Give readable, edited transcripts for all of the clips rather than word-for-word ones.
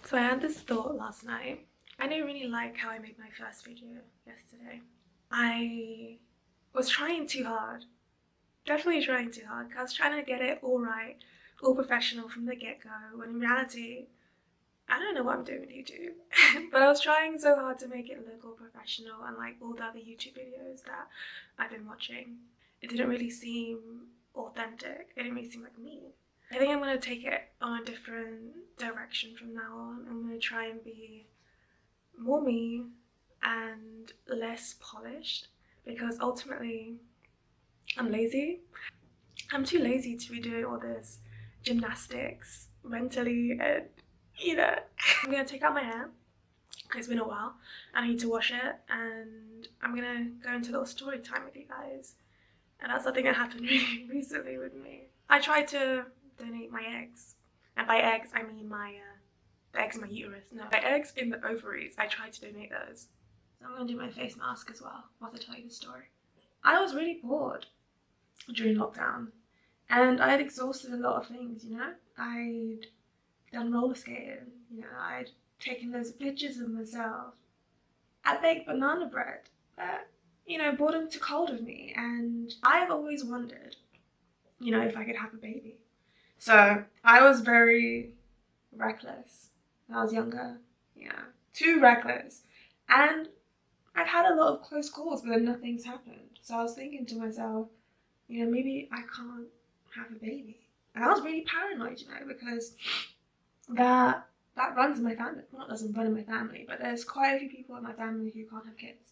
So I had this thought last night. I didn't really like how I made my first video yesterday. I was trying too hard. Definitely trying too hard. I was trying to get it all right, all professional from the get-go, when in reality, I don't know what I'm doing with YouTube. But I was trying so hard to make it look all professional and like all the other YouTube videos that I've been watching. It didn't really seem authentic. It didn't really seem like me. I think I'm going to take it on a different direction from now on. I'm going to try and be more me and less polished, because ultimately I'm lazy. I'm too lazy to be doing all this gymnastics mentally, and I'm going to take out my hair because it's been a while. I need to wash it, and I'm going to go into a little story time with you guys. And that's something that happened really recently with me. I tried to donate my eggs, and by eggs I mean my the eggs in my uterus. No, my eggs in the ovaries. I tried to donate those. So I'm gonna do my face mask as well whilst I tell you the story. I was really bored during lockdown, and I had exhausted a lot of things. I'd done roller skating. I'd taken loads of pictures of myself. I baked banana bread. Boredom took hold of me, and I've always wondered, if I could have a baby. So I was very reckless when I was younger. Too reckless. And I've had a lot of close calls, but then nothing's happened. So I was thinking to myself, maybe I can't have a baby. And I was really paranoid, because that runs in my family. Well, it doesn't run in my family, but there's quite a few people in my family who can't have kids.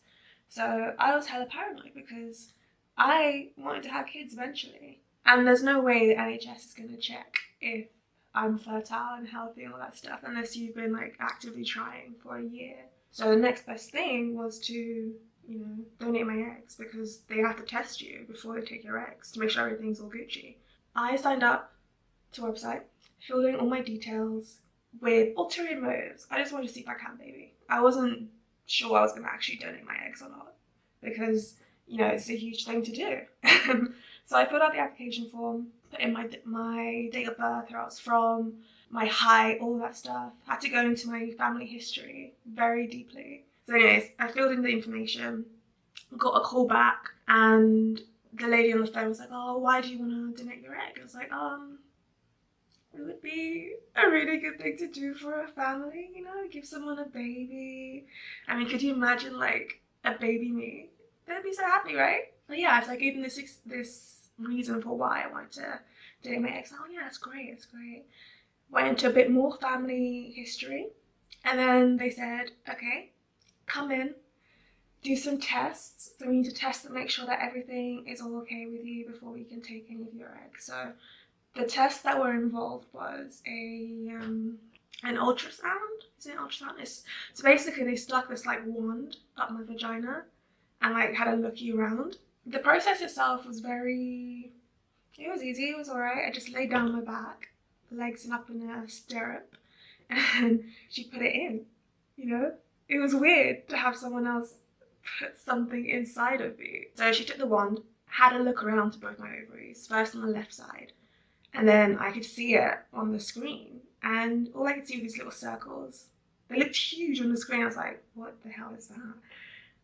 So I was hella paranoid because I wanted to have kids eventually. And there's no way the NHS is going to check if I'm fertile and healthy and all that stuff unless you've been actively trying for a year. So the next best thing was to, donate my eggs, because they have to test you before they take your eggs to make sure everything's all Gucci. I signed up to a website, filled in all my details with ulterior motives. I just wanted to see if I can, baby. I wasn't sure I was going to actually donate my eggs or not, because it's a huge thing to do. So I filled out the application form, put in my date of birth, where I was from, my height, all that stuff. Had to go into my family history very deeply. So anyways, I filled in the information, got a call back, and the lady on the phone was like, "Oh, why do you want to donate your egg?" I was like, it would be a really good thing to do for a family, give someone a baby. I mean, could you imagine a baby me? They'd be so happy, right? But yeah, so I gave them this reason for why I wanted to donate my eggs. Oh yeah, it's great. Went into a bit more family history, and then they said, okay, come in, do some tests. So we need to test and make sure that everything is all okay with you before we can take any of your eggs. So the tests that were involved was an ultrasound. Is it an ultrasound? So basically they stuck this wand up my vagina and had a looky around. The process itself was it was easy, it was alright. I just laid down on my back, legs up in a stirrup, and she put it in. It was weird to have someone else put something inside of me. So she took the wand, had a look around to both my ovaries, first on the left side, and then I could see it on the screen, and all I could see were these little circles. They looked huge on the screen. I was like, what the hell is that?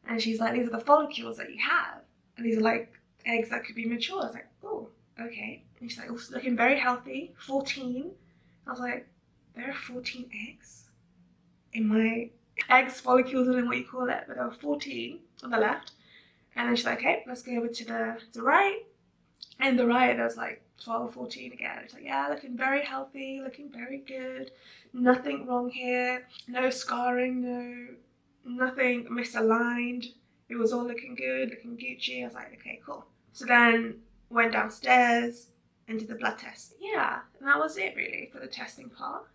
And she's like, these are the follicles that you have, and these are eggs that could be mature. I was like, oh, okay. And she's like, oh, looking very healthy, 14. I was like, there are 14 eggs in my eggs, follicles, I don't know what you call it, but there were 14 on the left. And then she's like, okay, let's go over to the right. And the right, there was 12, 14 again. It's like, yeah, looking very healthy, looking very good. Nothing wrong here. No scarring, nothing misaligned. It was all looking good, looking Gucci. I was like, okay, cool. So then went downstairs and did the blood test. Yeah, and that was it really for the testing part.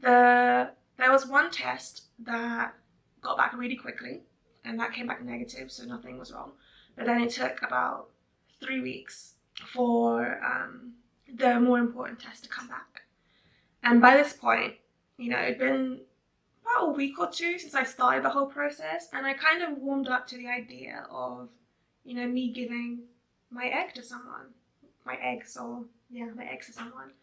There was one test that got back really quickly, and that came back negative, so nothing was wrong. But then it took about 3 weeks for the more important test to come back. And by this point, it'd been about a week or two since I started the whole process, and I kind of warmed up to the idea of, me giving my egg to someone. My eggs to someone.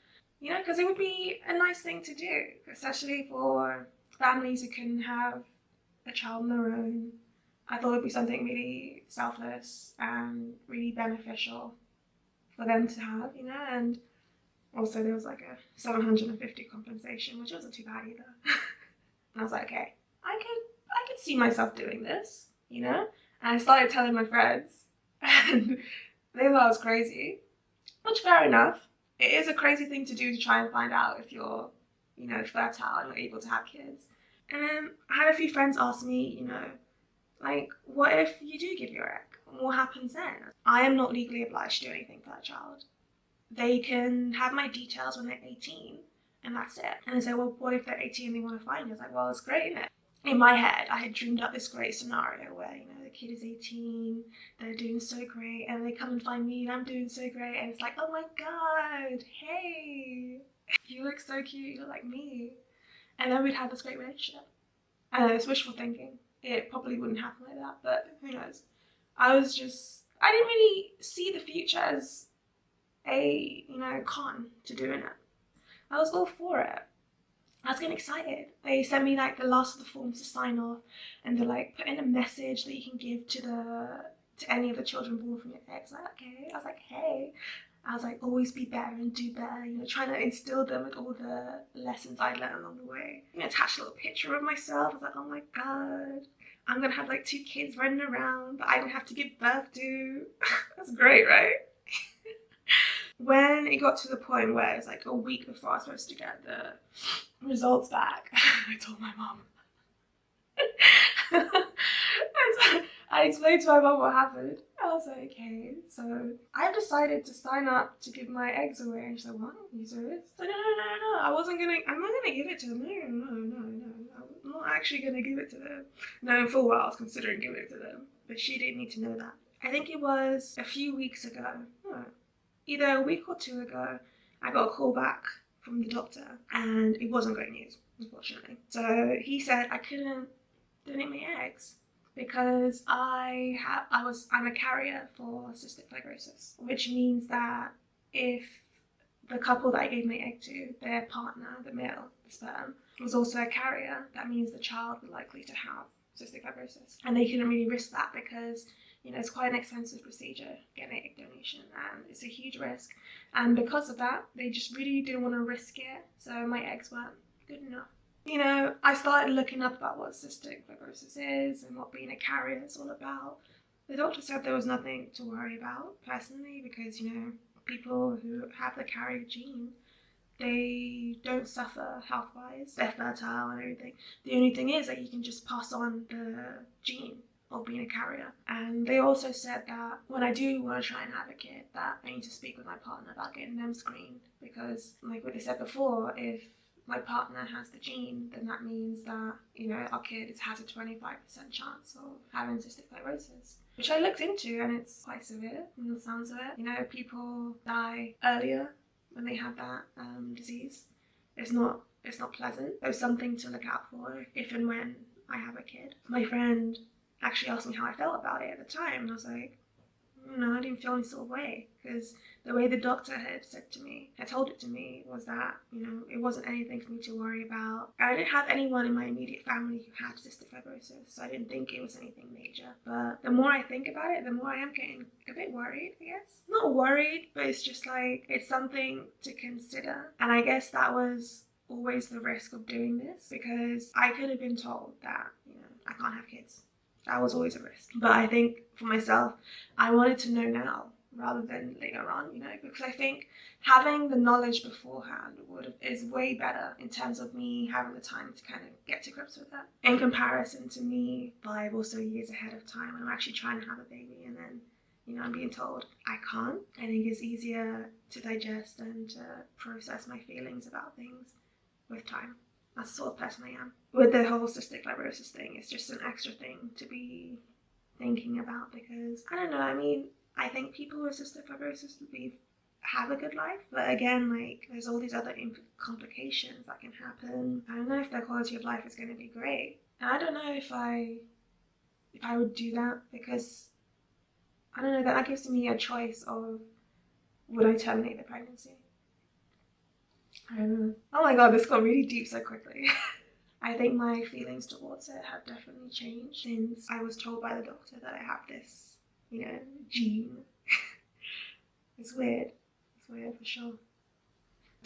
You know, because it would be a nice thing to do, especially for families who can have a child on their own. I thought it would be something really selfless and really beneficial for them to have, you know, and also there was like a 750 compensation, which wasn't too bad either. And I was like, okay, I could see myself doing this, you know? And I started telling my friends, and they thought I was crazy, which fair enough. It is a crazy thing to do to try and find out if you're, you know, fertile and you're able to have kids. And then I had a few friends ask me, you know, like, what if you do give your egg? What happens then? I am not legally obliged to do anything for that child. They can have my details when they're 18, and that's it. And they say, well, what if they're 18 and they want to find you? I was like, well, it's great, isn't it? In my head, I had dreamed up this great scenario where, you know, the kid is 18, they're doing so great, and they come and find me and I'm doing so great, and it's like, oh my god, hey, you look so cute, you look like me. And then we'd have this great relationship. And it's wishful thinking. It probably wouldn't happen like that, but who knows. I didn't really see the future as a, you know, con to doing it. I was all for it. I was getting excited. They sent me like the last of the forms to sign off, and they're like, put in a message that you can give to any of the children born from your eggs. Like, okay. I was like, hey. I was like, always be better and do better, you know, trying to instill them with all the lessons I learned along the way. You know, attached a little picture of myself. I was like, oh my god, I'm gonna have like 2 kids running around that I don't have to give birth to. That's great, right? When it got to the point where it was like a week before I was supposed to get the results back, I told my mom. I explained to my mom what happened. I was like, okay, so I've decided to sign up to give my eggs away. And she's like, what? Are you serious? I was like, no. I'm not gonna give it to them. No. I'm not actually gonna give it to them. Knowing full well I was considering giving it to them. But she didn't need to know that. I think it was a few weeks ago. Either a week or 2 ago, I got a call back from the doctor, and it wasn't great news, unfortunately. So he said I couldn't donate my eggs because I'm a carrier for cystic fibrosis, which means that if the couple that I gave my egg to, their partner, the male, the sperm, was also a carrier, that means the child was likely to have cystic fibrosis. And they couldn't really risk that because, you know, it's quite an expensive procedure, getting an egg donation, and it's a huge risk. And because of that, they just really didn't want to risk it, so my eggs weren't good enough. You know, I started looking up about what cystic fibrosis is and what being a carrier is all about. The doctor said there was nothing to worry about, personally, because, you know, people who have the carrier gene, they don't suffer health-wise. They're fertile and everything. The only thing is that you can just pass on the gene of being a carrier. And they also said that when I do want to try and have a kid, that I need to speak with my partner about getting them screened, because like what they said before, if my partner has the gene, then that means that, you know, our kid has a 25% chance of having cystic fibrosis, which I looked into, and it's quite severe from the sounds of it. You know, people die earlier when they have that disease. It's not pleasant. There's something to look out for if and when I have a kid. My friend actually asked me how I felt about it at the time, and I was like, no, I didn't feel any sort of way, because the way the doctor had told it to me, was that, you know, it wasn't anything for me to worry about. I didn't have anyone in my immediate family who had cystic fibrosis, so I didn't think it was anything major. But the more I think about it, the more I am getting a bit worried, I guess. Not worried, but it's just like, it's something to consider. And I guess that was always the risk of doing this, because I could have been told that, you know, I can't have kids. That was always a risk. But I think for myself, I wanted to know now rather than later on, you know, because I think having the knowledge beforehand is way better in terms of me having the time to kind of get to grips with that, in comparison to me 5 or so years ahead of time when I'm actually trying to have a baby and then, you know, I'm being told I can't. I think it's easier to digest and to process my feelings about things with time. That's the sort of person I am. With the whole cystic fibrosis thing, it's just an extra thing to be thinking about, because, I don't know, I mean, I think people with cystic fibrosis have a good life, but again, like, there's all these other complications that can happen. I don't know if their quality of life is going to be great. And I don't know if I would do that, because, I don't know, that gives me a choice of, would I terminate the pregnancy? I don't know. Oh my god, this got really deep so quickly. I think my feelings towards it have definitely changed since I was told by the doctor that I have this, gene. It's weird. It's weird for sure.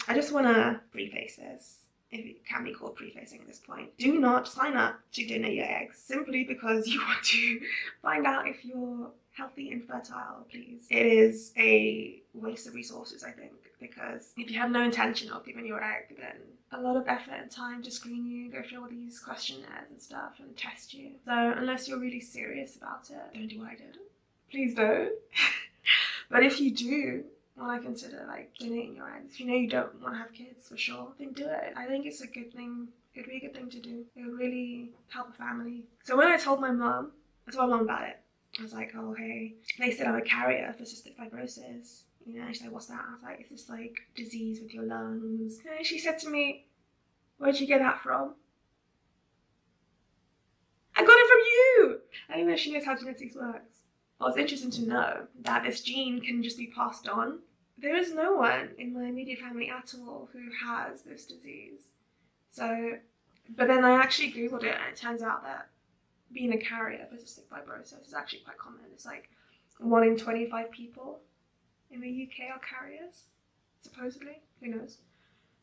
I just want to preface this, if it can be called prefacing at this point. Do not sign up to donate your eggs simply because you want to find out if you're healthy and fertile, please. It is a waste of resources, I think, because if you have no intention of giving your egg, then a lot of effort and time to screen you, go through all these questionnaires and stuff and test you. So unless you're really serious about it, don't do what I did. Please don't. But if you do want to consider donating your eggs, if you know you don't want to have kids for sure, then do it. I think it's a good thing. It'd be a good thing to do. It would really help a family. So when I told my mum about it. I was like, oh hey, they said I'm a carrier for cystic fibrosis. She's like, what's that? I was like, it's this disease with your lungs. And she said to me, where'd you get that from? I got it from you! I didn't know she knows how genetics works. Well, it's interesting to know that this gene can just be passed on. There is no one in my immediate family at all who has this disease. So, but then I actually Googled it and it turns out that being a carrier for cystic fibrosis is actually quite common. It's 1 in 25 people in the UK are carriers, supposedly. Who knows?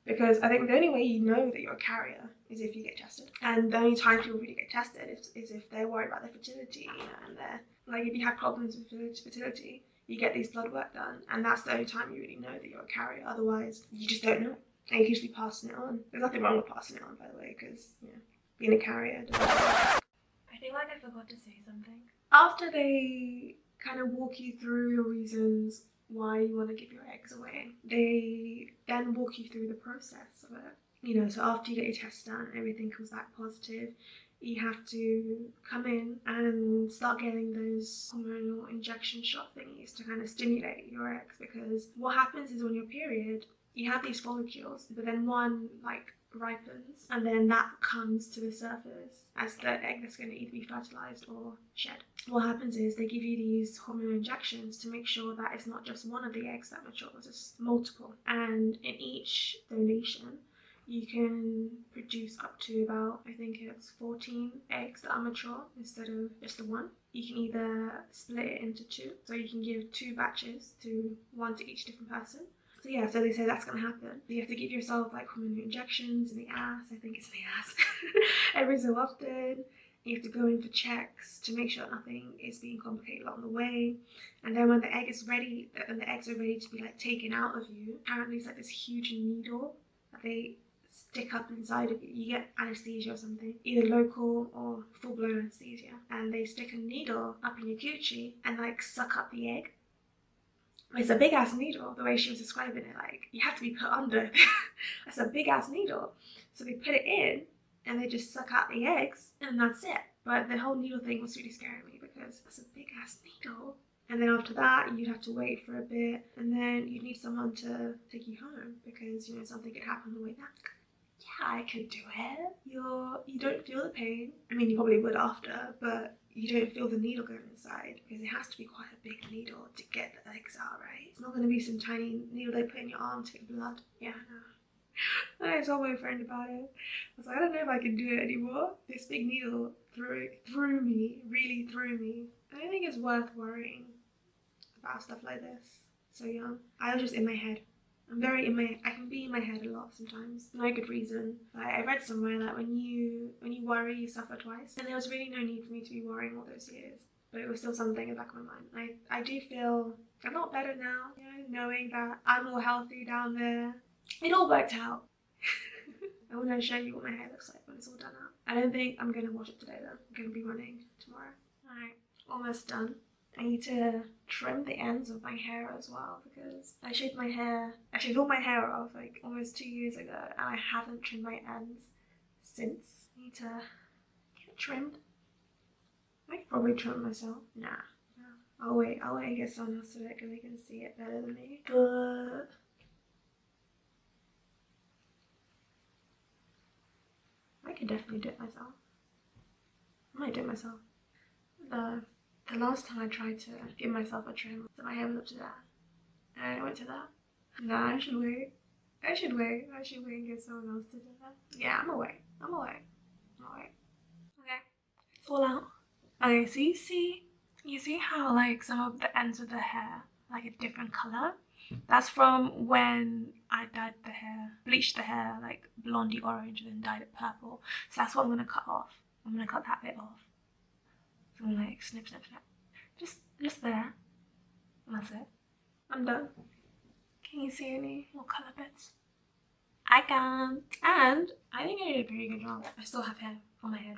Because I think the only way you know that you're a carrier is if you get tested. And the only time people really get tested is if they're worried about their fertility, and they're if you have problems with fertility, you get these blood work done, and that's the only time you really know that you're a carrier. Otherwise, you just don't know. And you can just be passing it on. There's nothing wrong with passing it on, by the way, because being a carrier doesn't. I feel like I forgot to say something. After they kind of walk you through your reasons why you want to give your eggs away, they then walk you through the process of it. So after you get your test done and everything comes back positive, you have to come in and start getting those hormonal injection shot thingies to kind of stimulate your eggs, because what happens is on your period, you have these follicles, but then one ripens, and then that comes to the surface as the egg that's going to either be fertilized or shed. What happens is they give you these hormone injections to make sure that it's not just one of the eggs that matures, it's multiple. And in each donation, you can produce up to about, I think it's 14 eggs that are mature instead of just the one. You can either split it into 2, so you can give 2 batches one to each different person. So yeah, so they say that's going to happen. You have to give yourself hormone injections in the ass, I think it's in the ass, every so often. You have to go in for checks to make sure nothing is being complicated along the way. And then when the eggs are ready to be taken out of you, apparently it's this huge needle that they stick up inside of you. You get anesthesia or something, either local or full-blown anesthesia. And they stick a needle up in your coochie and suck up the egg. It's a big ass needle, the way she was describing it, you have to be put under. That's a big ass needle. So they put it in and they just suck out the eggs and that's it. But the whole needle thing was really scaring me because that's a big ass needle. And then after that, you'd have to wait for a bit, and then you'd need someone to take you home because, something could happen on the way back. Yeah, I could do it. You don't feel the pain. I mean, you probably would after, but you don't feel the needle going inside because it has to be quite a big needle to get the eggs out, right? It's not going to be some tiny needle they put in your arm to get blood. Yeah, no. And I told my friend about it. I was like, I don't know if I can do it anymore. This big needle through me, really through me. I don't think it's worth worrying about stuff like this so young. I was just in my head. I can be in my head a lot sometimes. No good reason. I read somewhere that when you worry, you suffer twice. And there was really no need for me to be worrying all those years. But it was still something in the back of my mind. I do feel a lot better now, knowing that I'm all healthy down there. It all worked out. I want to show you what my hair looks like when it's all done out. I don't think I'm going to wash it today though. I'm going to be running tomorrow. Alright, almost done. I need to trim the ends of my hair as well because I shaved all my hair off almost 2 years ago and I haven't trimmed my ends since. I need to get it trimmed. I could probably trim it myself. Nah. I'll wait and get someone else to do it because they can see it better than me. But I could definitely do it myself. I might do it myself. The last time I tried to give myself a trim, so my hair was up to that. And I went to that. Nah, I should wait. I should wait. I should wait and get someone else to do that. Yeah, I'm away. I'm away. I'm away. Okay, it's all out. Okay, so you see how like some of the ends of the hair like a different color? That's from when I dyed the hair, bleached the hair like blondie orange and then dyed it purple. So that's what I'm gonna cut off. I'm gonna cut that bit off. So I'm gonna like snip, snip, snip. Just there. And that's it. I'm done. Can you see any more color bits? I can't. And I think I did a pretty good job. I still have hair on my head.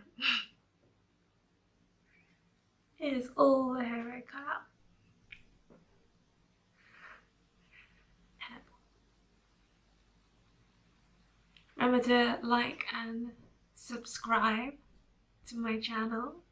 Here's all the hair I cut out. Remember to like and subscribe to my channel